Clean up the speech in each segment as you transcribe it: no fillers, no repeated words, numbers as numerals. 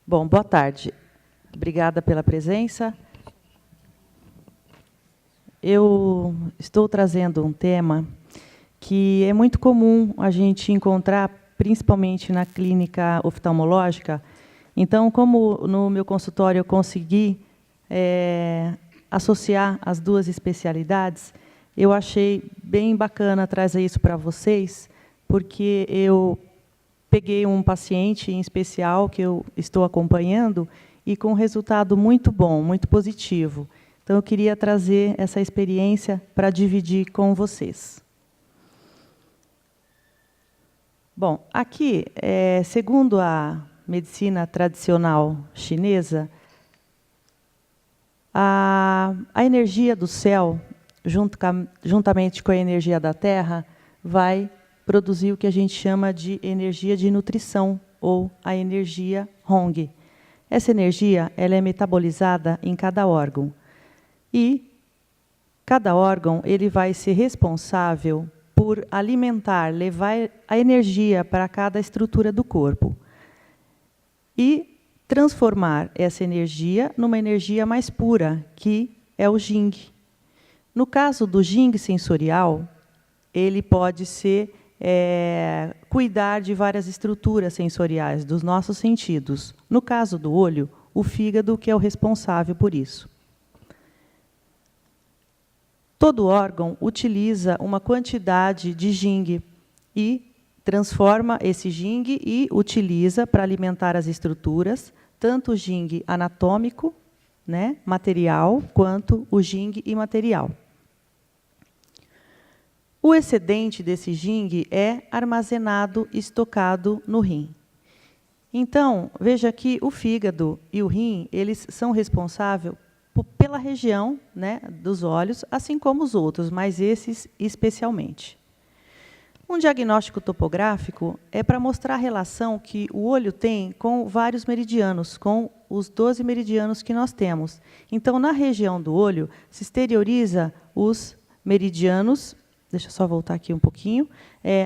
Bom, boa tarde. Obrigada pela presença. Eu estou trazendo um tema que é muito comum a gente encontrar, principalmente na clínica oftalmológica. Então, como no meu consultório eu consegui associar as duas especialidades, eu achei bem bacana trazer isso para vocês, porque eu peguei um paciente em especial que eu estou acompanhando e com um resultado muito bom, muito positivo. Então, eu queria trazer essa experiência para dividir com vocês. Bom, aqui, segundo a medicina tradicional chinesa, a energia do céu, juntamente com a energia da Terra, vai produzir o que a gente chama de energia de nutrição, ou a energia Hong. Essa energia ela é metabolizada em cada órgão. E cada órgão ele vai ser responsável por alimentar, levar a energia para cada estrutura do corpo. E transformar essa energia numa energia mais pura, que é o Jing. No caso do Jing sensorial, ele pode ser cuidar de várias estruturas sensoriais dos nossos sentidos. No caso do olho, o fígado que é o responsável por isso. Todo órgão utiliza uma quantidade de Jing e transforma esse Jing e utiliza para alimentar as estruturas, tanto o Jing anatômico, né, material, quanto o Jing imaterial. O excedente desse Jing é armazenado, estocado no rim. Então, veja que o fígado e o rim, eles são responsáveis pela região, né, dos olhos, assim como os outros, mas esses especialmente. Um diagnóstico topográfico é para mostrar a relação que o olho tem com vários meridianos, com os 12 meridianos que nós temos. Então, na região do olho, se exterioriza os meridianos. Deixa eu só voltar aqui um pouquinho.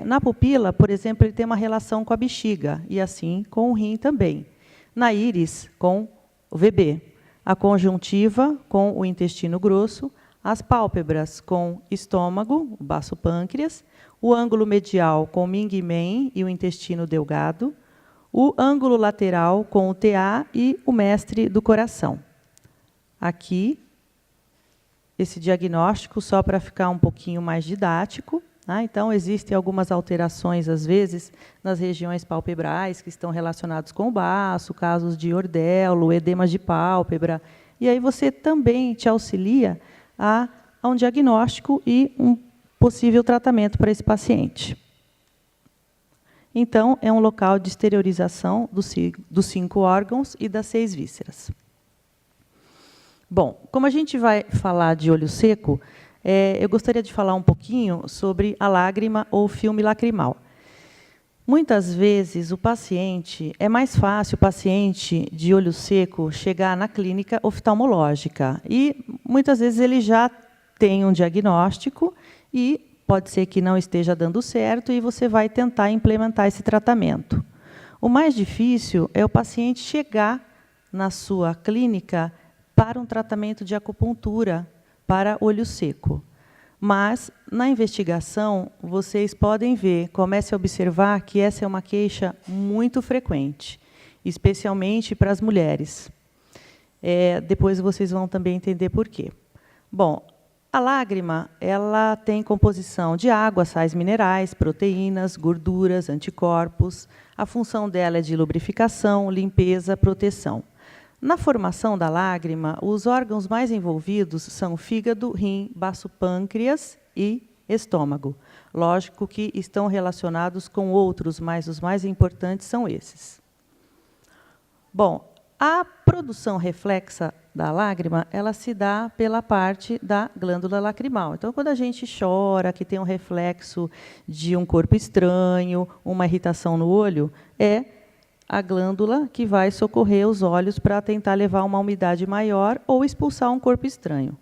Na pupila, por exemplo, ele tem uma relação com a bexiga, e assim com o rim também. Na íris, com o VB. A conjuntiva, com o intestino grosso. As pálpebras, com estômago, o baço pâncreas. O ângulo medial, com o Ming-Men e o intestino delgado. O ângulo lateral, com o TA e o mestre do coração. Aqui, esse diagnóstico, só para ficar um pouquinho mais didático. Então, existem algumas alterações, às vezes, nas regiões palpebrais, que estão relacionadas com o baço, casos de ordelo, edemas de pálpebra. E aí você também te auxilia a um diagnóstico e um possível tratamento para esse paciente. Então, é um local de exteriorização dos 5 órgãos e das 6 vísceras. Bom, como a gente vai falar de olho seco, eu gostaria de falar um pouquinho sobre a lágrima ou filme lacrimal. Muitas vezes, é mais fácil o paciente de olho seco chegar na clínica oftalmológica. E, muitas vezes, ele já tem um diagnóstico e pode ser que não esteja dando certo e você vai tentar implementar esse tratamento. O mais difícil é o paciente chegar na sua clínica para um tratamento de acupuntura para olho seco. Mas, na investigação, vocês podem ver, comece a observar que essa é uma queixa muito frequente, especialmente para as mulheres. Depois vocês vão também entender por quê. Bom, a lágrima ela tem composição de água, sais minerais, proteínas, gorduras, anticorpos. A função dela é de lubrificação, limpeza, proteção. Na formação da lágrima, os órgãos mais envolvidos são fígado, rim, baço pâncreas e estômago. Lógico que estão relacionados com outros, mas os mais importantes são esses. Bom, a produção reflexa da lágrima, ela se dá pela parte da glândula lacrimal. Então, quando a gente chora, que tem um reflexo de um corpo estranho, uma irritação no olho, é a glândula que vai socorrer os olhos para tentar levar uma umidade maior ou expulsar um corpo estranho.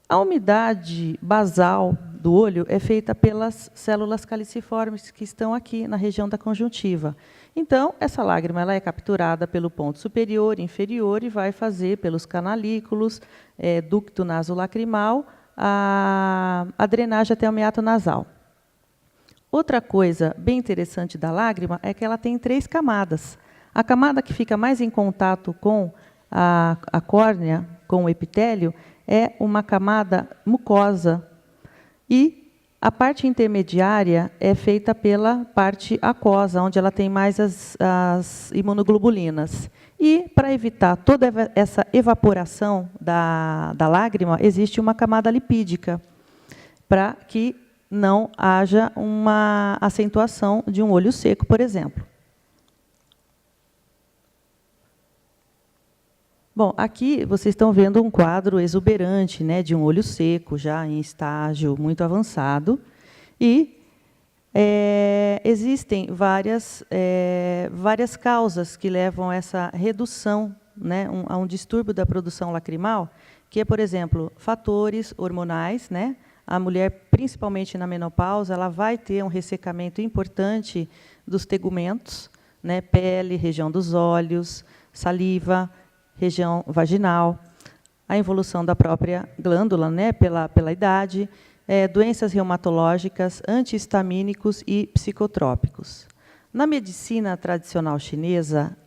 A umidade basal do olho é feita pelas células caliciformes que estão aqui na região da conjuntiva. Então, essa lágrima ela é capturada pelo ponto superior e inferior e vai fazer pelos canalículos, ducto nasolacrimal, a drenagem até o meato nasal. Outra coisa bem interessante da lágrima é que ela tem 3 camadas. A camada que fica mais em contato com a córnea, com o epitélio, é uma camada mucosa. E a parte intermediária é feita pela parte aquosa, onde ela tem mais as imunoglobulinas. E, para evitar toda essa evaporação da lágrima, existe uma camada lipídica, para que não haja uma acentuação de um olho seco, por exemplo. Bom, aqui vocês estão vendo um quadro exuberante, né, de um olho seco, já em estágio muito avançado. E existem várias causas que levam a essa redução, né, a um distúrbio da produção lacrimal, que é, por exemplo, fatores hormonais, né? A mulher, principalmente na menopausa, ela vai ter um ressecamento importante dos tegumentos, né, pele, região dos olhos, saliva, região vaginal, a involução da própria glândula, né, pela idade, doenças reumatológicas, antihistamínicos e psicotrópicos. Na medicina tradicional chinesa,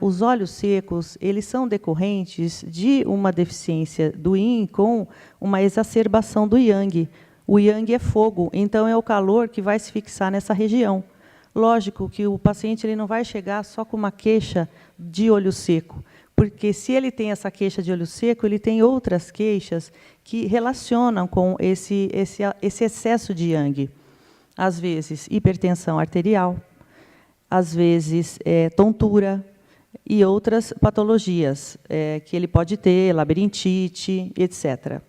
os olhos secos eles são decorrentes de uma deficiência do yin com uma exacerbação do yang. O yang é fogo, então é o calor que vai se fixar nessa região. Lógico que o paciente ele não vai chegar só com uma queixa de olho seco, porque se ele tem essa queixa de olho seco, ele tem outras queixas que relacionam com esse excesso de yang. Às vezes, hipertensão arterial, às vezes, tontura e outras patologias que ele pode ter, labirintite, etc.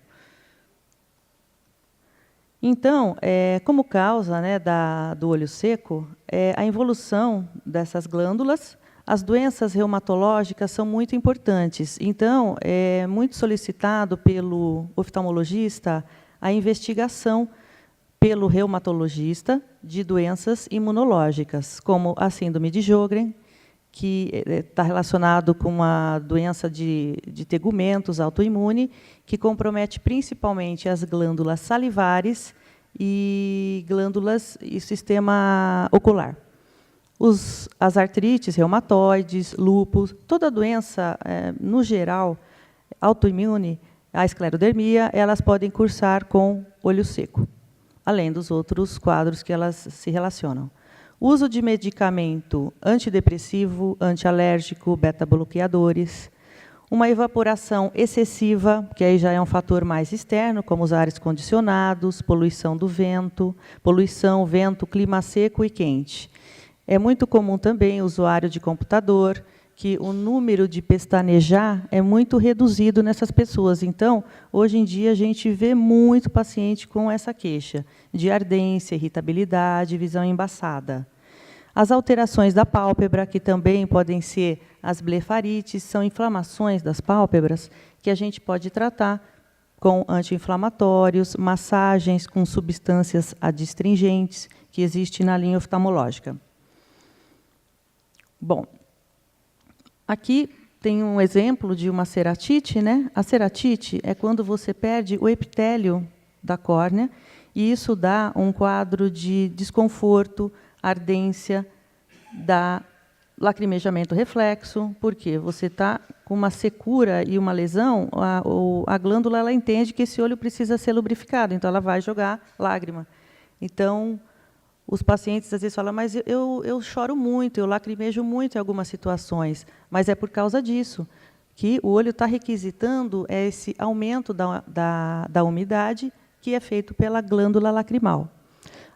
Então, como causa, né, do olho seco, a involução dessas glândulas. As doenças reumatológicas são muito importantes. Então, é muito solicitado pelo oftalmologista a investigação pelo reumatologista de doenças imunológicas, como a síndrome de Sjögren, que está relacionado com uma doença de tegumentos autoimune, que compromete principalmente as glândulas salivares e glândulas e sistema ocular. As artrites reumatoides, lúpus, toda doença, no geral, autoimune, a esclerodermia, elas podem cursar com olho seco, além dos outros quadros que elas se relacionam. O uso de medicamento antidepressivo, antialérgico, beta-bloqueadores, uma evaporação excessiva, que aí já é um fator mais externo, como os ares condicionados, poluição do vento, vento, clima seco e quente. É muito comum também o usuário de computador, que o número de pestanejar é muito reduzido nessas pessoas. Então, hoje em dia, a gente vê muito paciente com essa queixa de ardência, irritabilidade, visão embaçada. As alterações da pálpebra, que também podem ser as blefarites, são inflamações das pálpebras, que a gente pode tratar com anti-inflamatórios, massagens com substâncias adstringentes, que existe na linha oftalmológica. Bom, aqui tem um exemplo de uma ceratite, né? A ceratite é quando você perde o epitélio da córnea, e isso dá um quadro de desconforto, ardência, dá lacrimejamento reflexo, porque você está com uma secura e uma lesão, a glândula ela entende que esse olho precisa ser lubrificado, então ela vai jogar lágrima. Então, os pacientes às vezes falam, mas eu choro muito, eu lacrimejo muito em algumas situações, mas é por causa disso, que o olho está requisitando esse aumento da umidade que é feito pela glândula lacrimal.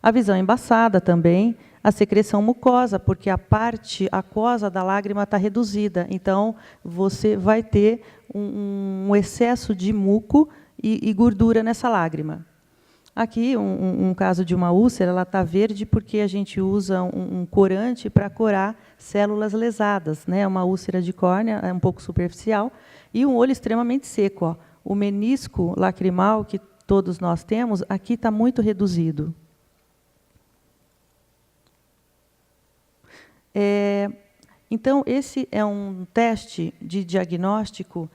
A visão embaçada também, a secreção mucosa, porque a parte aquosa da lágrima está reduzida, então você vai ter um excesso de muco e gordura nessa lágrima. Aqui, um caso de uma úlcera, ela está verde porque a gente usa um corante para corar células lesadas, né? Uma úlcera de córnea, é um pouco superficial, e um olho extremamente seco. Ó. O menisco lacrimal, que todos nós temos, aqui está muito reduzido. Então, esse é um teste de diagnóstico.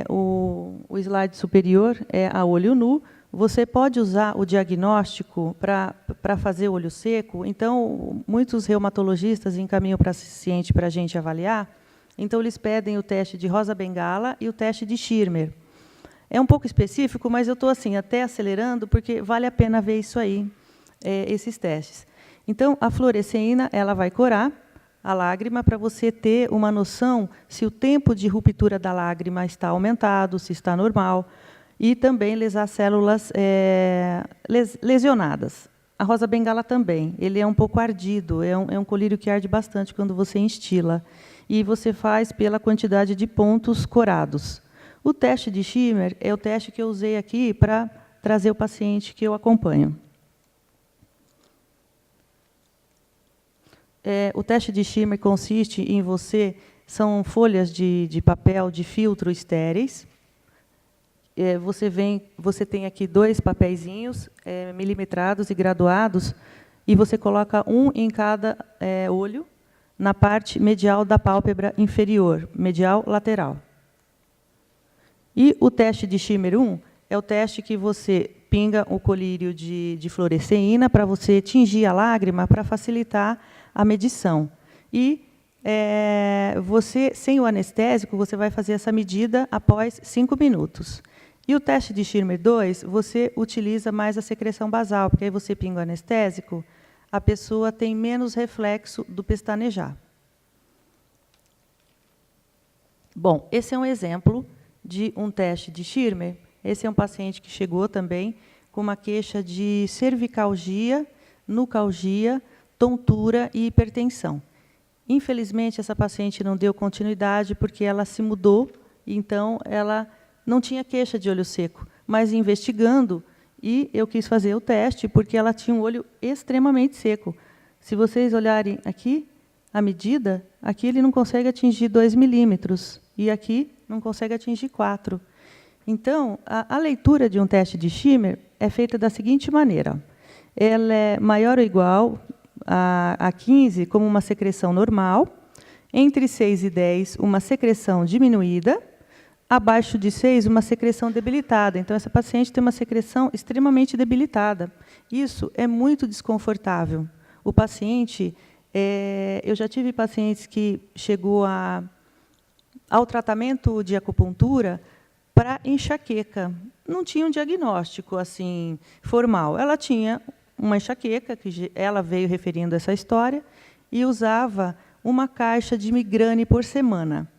O slide superior é a olho nu. Você pode usar o diagnóstico para fazer olho seco. Então, muitos reumatologistas encaminham para paciente para a gente avaliar. Então, eles pedem o teste de Rosa Bengala e o teste de Schirmer. É um pouco específico, mas eu estou assim, até acelerando, porque vale a pena ver isso aí, esses testes. Então, a fluoresceína ela vai corar a lágrima para você ter uma noção se o tempo de ruptura da lágrima está aumentado, se está normal, e também lesar células lesionadas. A Rosa Bengala também. Ele é um pouco ardido, é um colírio que arde bastante quando você instila. E você faz pela quantidade de pontos corados. O teste de Schirmer é o teste que eu usei aqui para trazer o paciente que eu acompanho. O teste de Schirmer consiste em são folhas de papel de filtro estéreis. Você tem aqui 2 papeizinhos milimetrados e graduados, e você coloca um em cada olho, na parte medial da pálpebra inferior, medial lateral. E o teste de Schirmer 1 é o teste que você pinga o colírio de fluoresceína para você tingir a lágrima para facilitar a medição. E você, sem o anestésico, você vai fazer essa medida após 5 minutos. E o teste de Schirmer 2, você utiliza mais a secreção basal, porque aí você pinga o anestésico, a pessoa tem menos reflexo do pestanejar. Bom, esse é um exemplo de um teste de Schirmer. Esse é um paciente que chegou também com uma queixa de cervicalgia, nucalgia, tontura e hipertensão. Infelizmente, essa paciente não deu continuidade porque ela se mudou, então ela não tinha queixa de olho seco. Mas investigando, e eu quis fazer o teste porque ela tinha um olho extremamente seco. Se vocês olharem aqui, a medida, aqui ele não consegue atingir 2 milímetros, e aqui não consegue atingir 4. Então, a leitura de um teste de Schirmer é feita da seguinte maneira. Ela é maior ou igual a 15 como uma secreção normal, entre 6 e 10 uma secreção diminuída, abaixo de 6 uma secreção debilitada. Então, essa paciente tem uma secreção extremamente debilitada. Isso é muito desconfortável. O paciente, eu já tive pacientes que chegou ao tratamento de acupuntura para enxaqueca. Não tinha um diagnóstico assim formal. Ela tinha uma enxaqueca, que ela veio referindo essa história, e usava uma caixa de migrane por semana.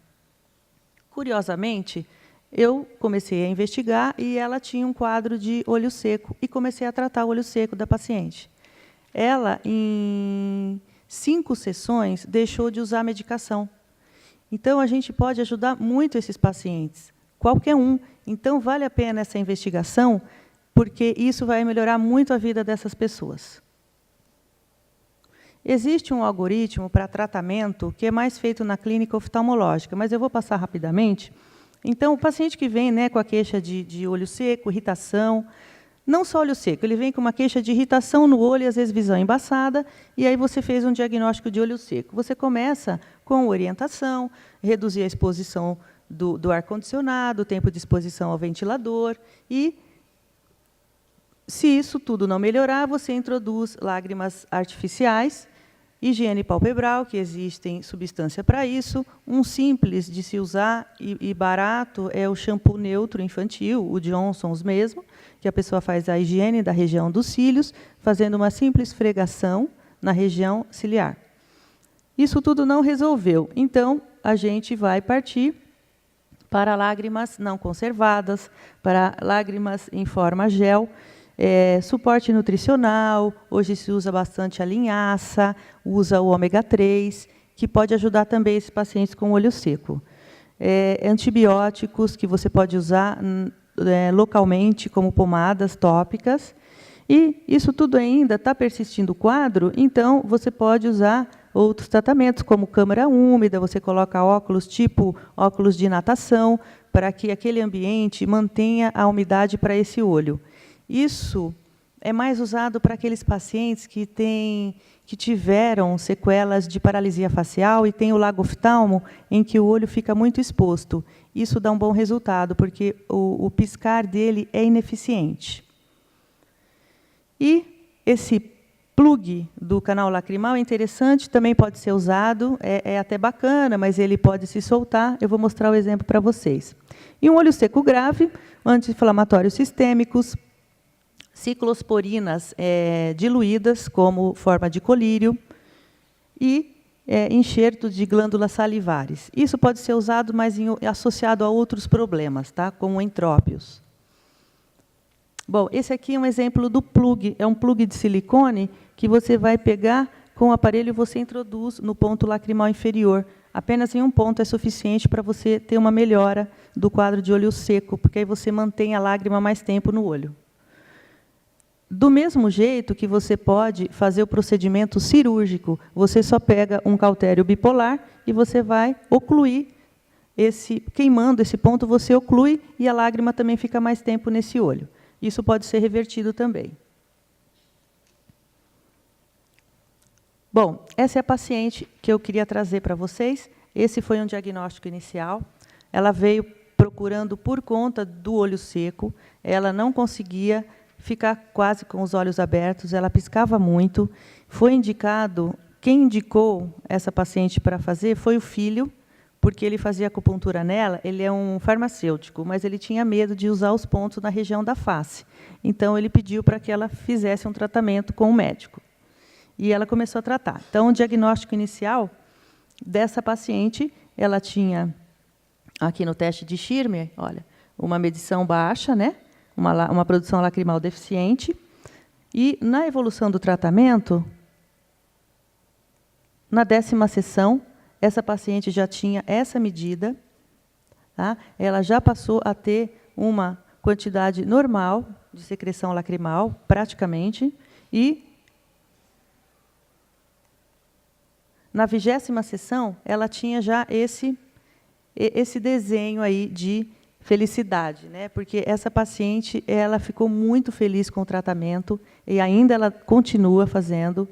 Curiosamente, eu comecei a investigar e ela tinha um quadro de olho seco, e comecei a tratar o olho seco da paciente. Ela, em 5 sessões, deixou de usar a medicação. Então, a gente pode ajudar muito esses pacientes, qualquer um. Então, vale a pena essa investigação, porque isso vai melhorar muito a vida dessas pessoas. Existe um algoritmo para tratamento que é mais feito na clínica oftalmológica, mas eu vou passar rapidamente. Então, o paciente que vem com a queixa de olho seco, irritação, não só olho seco, ele vem com uma queixa de irritação no olho e, às vezes, visão embaçada, e aí você fez um diagnóstico de olho seco. Você começa com orientação, reduzir a exposição do ar-condicionado, o tempo de exposição ao ventilador, e, se isso tudo não melhorar, você introduz lágrimas artificiais, higiene palpebral, que existem substância para isso. Um simples de se usar e barato é o shampoo neutro infantil, o Johnson's mesmo, que a pessoa faz a higiene da região dos cílios, fazendo uma simples esfregação na região ciliar. Isso tudo não resolveu. Então, a gente vai partir para lágrimas não conservadas, para lágrimas em forma gel, suporte nutricional. Hoje se usa bastante a linhaça, usa o ômega 3, que pode ajudar também esses pacientes com olho seco. Antibióticos que você pode usar localmente, como pomadas tópicas. E isso tudo ainda está persistindo o quadro, então você pode usar outros tratamentos, como câmara úmida, você coloca óculos tipo óculos de natação, para que aquele ambiente mantenha a umidade para esse olho. Isso é mais usado para aqueles pacientes que tiveram sequelas de paralisia facial e tem o lago oftalmo, em que o olho fica muito exposto. Isso dá um bom resultado, porque o piscar dele é ineficiente. E esse plug do canal lacrimal é interessante, também pode ser usado, é até bacana, mas ele pode se soltar. Eu vou mostrar o exemplo para vocês. E um olho seco grave, anti-inflamatórios sistêmicos, ciclosporinas diluídas, como forma de colírio, e enxerto de glândulas salivares. Isso pode ser usado, mas associado a outros problemas, tá? Como entrópios. Bom, esse aqui é um exemplo do plug. É um plug de silicone que você vai pegar com o aparelho e você introduz no ponto lacrimal inferior. Apenas em um ponto é suficiente para você ter uma melhora do quadro de olho seco, porque aí você mantém a lágrima mais tempo no olho. Do mesmo jeito que você pode fazer o procedimento cirúrgico, você só pega um cautério bipolar e você vai ocluir, queimando esse ponto, você oclui e a lágrima também fica mais tempo nesse olho. Isso pode ser revertido também. Bom, essa é a paciente que eu queria trazer para vocês. Esse foi um diagnóstico inicial. Ela veio procurando por conta do olho seco. Ela não conseguia ficar quase com os olhos abertos, ela piscava muito. Foi indicado, quem indicou essa paciente para fazer foi o filho, porque ele fazia acupuntura nela. Ele é um farmacêutico, mas ele tinha medo de usar os pontos na região da face. Então, ele pediu para que ela fizesse um tratamento com o médico. E ela começou a tratar. Então, o diagnóstico inicial dessa paciente, ela tinha, aqui no teste de Schirmer, olha, uma medição baixa, né? Uma produção lacrimal deficiente. E, na evolução do tratamento, na 10ª sessão, essa paciente já tinha essa medida, tá? Ela já passou a ter uma quantidade normal de secreção lacrimal, praticamente, e na 20ª sessão, ela tinha já esse desenho aí de felicidade, né? Porque essa paciente, ela ficou muito feliz com o tratamento e ainda ela continua fazendo,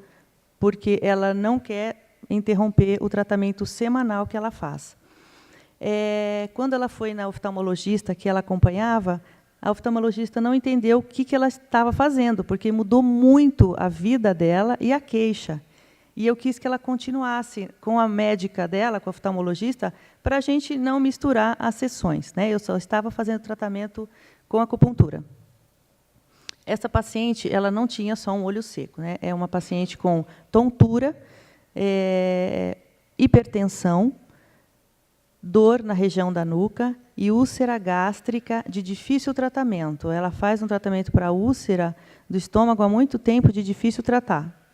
porque ela não quer interromper o tratamento semanal que ela faz. Quando ela foi na oftalmologista que ela acompanhava, a oftalmologista não entendeu o que ela estava fazendo, porque mudou muito a vida dela e a queixa. E eu quis que ela continuasse com a médica dela, com a oftalmologista, para a gente não misturar as sessões, né? Eu só estava fazendo tratamento com acupuntura. Essa paciente, ela não tinha só um olho seco, né? É uma paciente com tontura, hipertensão, dor na região da nuca e úlcera gástrica de difícil tratamento. Ela faz um tratamento para a úlcera do estômago há muito tempo, de difícil tratar.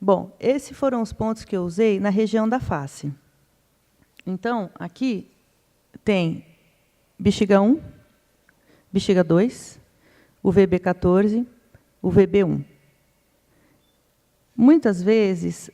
Bom, esses foram os pontos que eu usei na região da face. Então, aqui tem bexiga 1, bexiga 2, o VB14, o VB1. Muitas vezes,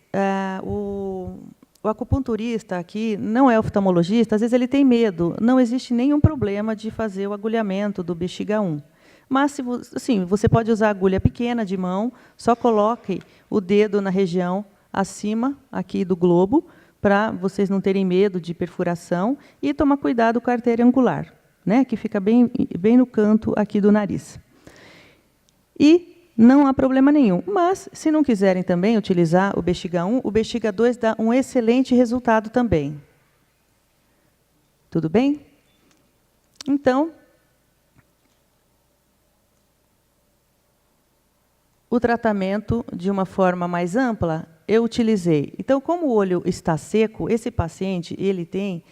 o acupunturista aqui não é oftalmologista, às vezes ele tem medo. Não existe nenhum problema de fazer o agulhamento do bexiga 1. Mas, assim, você pode usar agulha pequena de mão, só coloque o dedo na região acima aqui do globo, para vocês não terem medo de perfuração, e tomar cuidado com a artéria angular, né, que fica bem no canto aqui do nariz. E não há problema nenhum. Mas, se não quiserem também utilizar o bexiga 1, o bexiga 2 dá um excelente resultado também. Tudo bem? Então, o tratamento, de uma forma mais ampla, eu utilizei. Então, como o olho está seco, esse paciente ele tem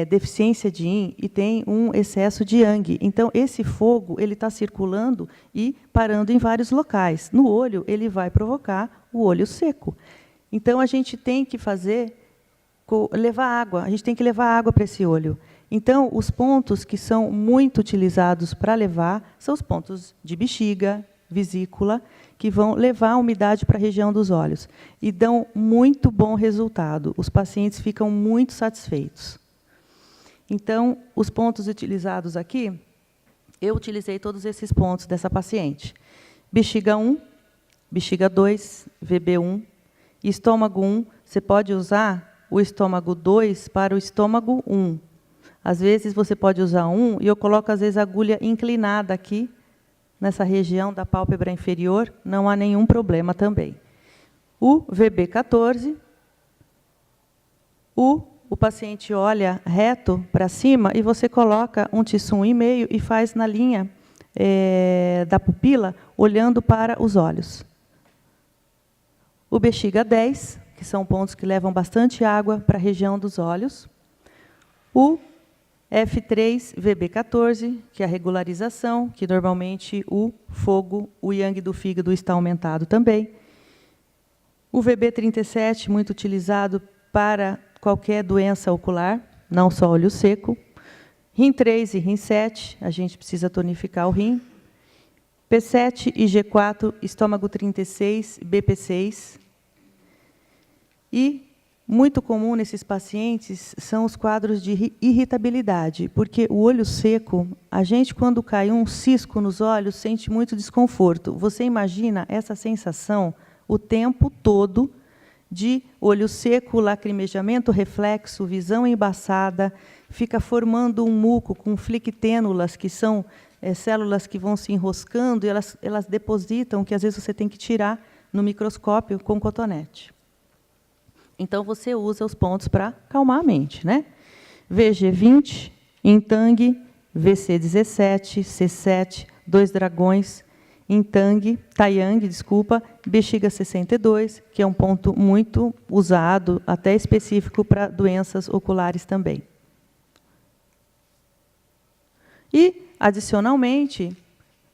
deficiência de Yin e tem um excesso de Yang. Então, esse fogo ele está circulando e parando em vários locais. No olho, ele vai provocar o olho seco. Então, a gente tem que levar água. A gente tem que levar água para esse olho. Então, os pontos que são muito utilizados para levar são os pontos de bexiga, vesícula, que vão levar a umidade para a região dos olhos. E dão muito bom resultado. Os pacientes ficam muito satisfeitos. Então, os pontos utilizados aqui, eu utilizei todos esses pontos dessa paciente. Bexiga 1, bexiga 2, VB1, estômago 1, você pode usar o estômago 2 para o estômago 1. Às vezes, você pode usar 1, e eu coloco, às vezes, a agulha inclinada aqui, nessa região da pálpebra inferior, não há nenhum problema também. O VB14, o paciente olha reto para cima e você coloca um T-SUM 1,5 e faz na linha da pupila, olhando para os olhos. O bexiga 10, que são pontos que levam bastante água para a região dos olhos. O F3, VB14, que é a regularização, que normalmente o fogo, o yang do fígado está aumentado também. O VB37, muito utilizado para qualquer doença ocular, não só olho seco. Rim 3 e rim 7, a gente precisa tonificar o rim. P7 e G4, estômago 36, BP6. E muito comum nesses pacientes são os quadros de irritabilidade, porque o olho seco, a gente, quando cai um cisco nos olhos, sente muito desconforto. Você imagina essa sensação o tempo todo de olho seco, lacrimejamento reflexo, visão embaçada, fica formando um muco com flictênulas, que são células que vão se enroscando e elas depositam, que às vezes você tem que tirar no microscópio com cotonete. Então, você usa os pontos para acalmar a mente, né? VG20, Intang, VC17, C7, 2 dragões, Intang, Taiyang, desculpa, bexiga 62, que é um ponto muito usado, até específico para doenças oculares também. E, adicionalmente,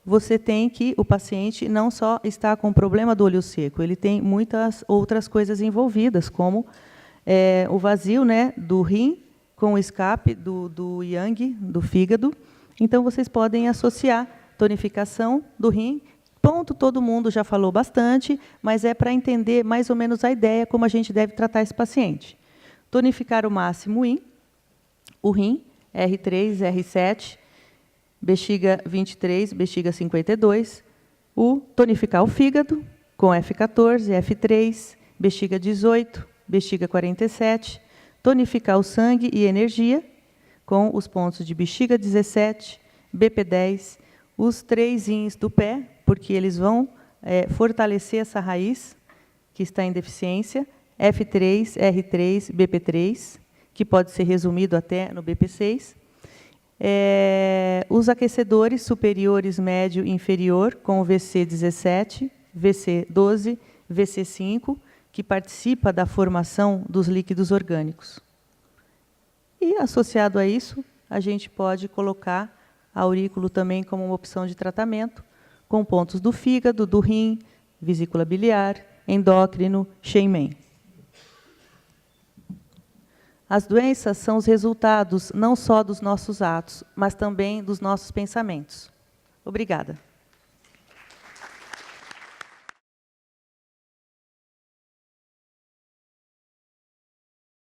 você tem que o paciente não só está com o problema do olho seco, ele tem muitas outras coisas envolvidas, como o vazio, né, do rim com o escape do yang, do fígado. Então, vocês podem associar tonificação do rim. Ponto, todo mundo já falou bastante, mas é para entender mais ou menos a ideia como a gente deve tratar esse paciente. Tonificar o máximo o rim, R3, R7, bexiga 23, bexiga 52, tonificar o fígado com F14, F3, bexiga 18, bexiga 47, tonificar o sangue e energia com os pontos de bexiga 17, BP10, os 3 rins do pé, porque eles vão fortalecer essa raiz que está em deficiência, F3, R3, BP3, que pode ser resumido até no BP6, os aquecedores superiores, médio e inferior, com o VC17, VC12, VC5, que participa da formação dos líquidos orgânicos. E, associado a isso, a gente pode colocar aurículo também como uma opção de tratamento, com pontos do fígado, do rim, vesícula biliar, endócrino, Shenmen. As doenças são os resultados não só dos nossos atos, mas também dos nossos pensamentos. Obrigada.